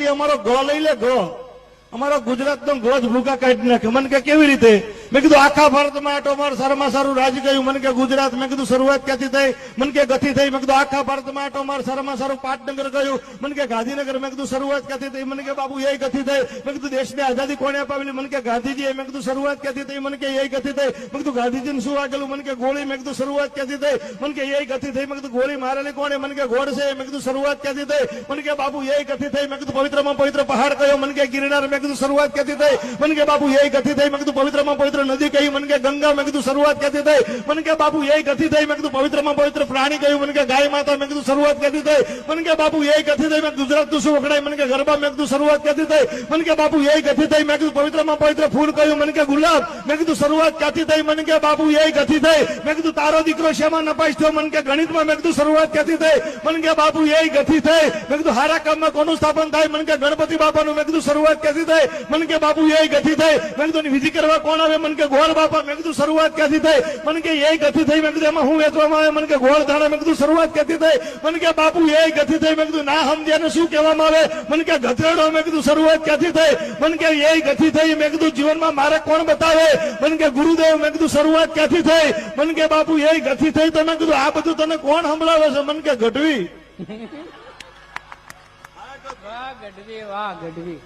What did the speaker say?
ખાલી અમારો ગ લઈ લે ગ, અમારા ગુજરાતનો ગજ ભૂકા કાઢી નાખે. મને કે કેવી રીતે? મેં કીધું આખા ભારતમાં આટો માર, સારામાં સારું રાજ્ય કયું? મને કે ગુજરાત. મેં કીધું શરૂઆત ક્યાંથી થઈ? મને કે ગથી થઈ. મેં કીધું આખા ભારતમાં આટો માર, સારામાં સારું પાટનગર કયું? મને કે ગાંધીનગર. મેં કીધું શરૂઆત ક્યાંથી થઈ? મને કે બાબુ એ ગથી થઈ. મેં કીધું દેશને આઝાદી કોણે અપાવેલી? મને કે ગાંધીજીએ. મેં કીધું શરૂઆત ક્યાંથી થઈ? મને કે એ ગથી થઈ. મેં કીધું ગાંધીજીને શું વાગેલું? મને કે ગોળી. મેં કીધું શરૂઆત ક્યાંથી થઈ? મને કે એ ગથી થઈ. મેં કીધું ગોળી મારેલી કોણે? મને કે ગોડસે. મેં કીધું શરૂઆત ક્યાંથી થઈ? મને કે બાબુ એ ગથી થઈ. મેં કીધું પવિત્રમાં પવિત્ર પહાડ કયો? મને કે ગિરનાર. મેં કીધું શરૂઆત ક્યાંથી થઈ? મને કે બાબુ એ ગથી થઈ. મેં કીધું પવિત્રમાં પવિત્ર નદી કઈ? મને કે ગંગા. મેં કીધું શરૂઆત ક્યાંથી થઈ? મને કે બાબુ એ ગથી થઈ. મેં કીધું પવિત્રમાં પવિત્ર પ્રાણી કયું? મને કે ગાય માતા. મેં કીધું શરૂઆત ક્યાંથી થઈ? મને કે બાબુ એ ગથી થઈ. મેં ગુજરાતનું શું વખણાય? મને કે ગરબા. મેં કીધું શરૂઆત ક્યાંથી થઈ? મને કે બાબુ એ ગથી થઈ. મેં કીધું પવિત્રમાં પવિત્ર ફૂલ કયું? મને કે ગુલાબ. મેં કીધું શરૂઆત ક્યાંથી થઈ? મને કે બાબુ એ ગથી થઈ. મેં કીધું તારો દીકરો શેમાં નપાસ થયો? મને કે ગણિતમાં. મેં કીધું શરૂઆત ક્યાંથી થઈ? મને કે બાબુ એ ગથી થઈ. મેં કીધું હારા કામમાં કોનું સ્થાપન થાય? મને કે ગણપતિ બાપાનું. મેં કીધું શરૂઆત ક્યાંથી થઈ? મને કે બાબુ એ ગથી થઈ. મેં કીધું વિધિ કરવા કોણ આવે? મને કે ગોળ બાપા. મેં કીધું શરૂઆત ક્યાંથી થઈ? મને કે એ ગથી થઈ. મેં કીધું એમાં હું વેચવામાં આવે? મને કે ગોળ ધાણા. મેં કીધું શરૂઆત ક્યાંથી થઈ? મને કે બાપુ એ ગથી થઈ. મેં કીધું ના સમજ્યાને શું કહેવામાં આવે? મને કે ગધેડો. મેં કીધું શરૂઆત ક્યાંથી થઈ? મને કે એ ગથી થઈ. મેં કીધું જીવનમાં મારે કોણ બતાવે? મને કે ગુરુદેવ. મેં કીધું શરૂઆત ક્યાંથી થઈ? મને કે બાપુ એ ગથી થઈ. તો મેં કીધું આ બધું તને કોણ સંભળાવે છે? મને કે ગઢવી. વાહ ગઢવી, વાહ ગઢવી.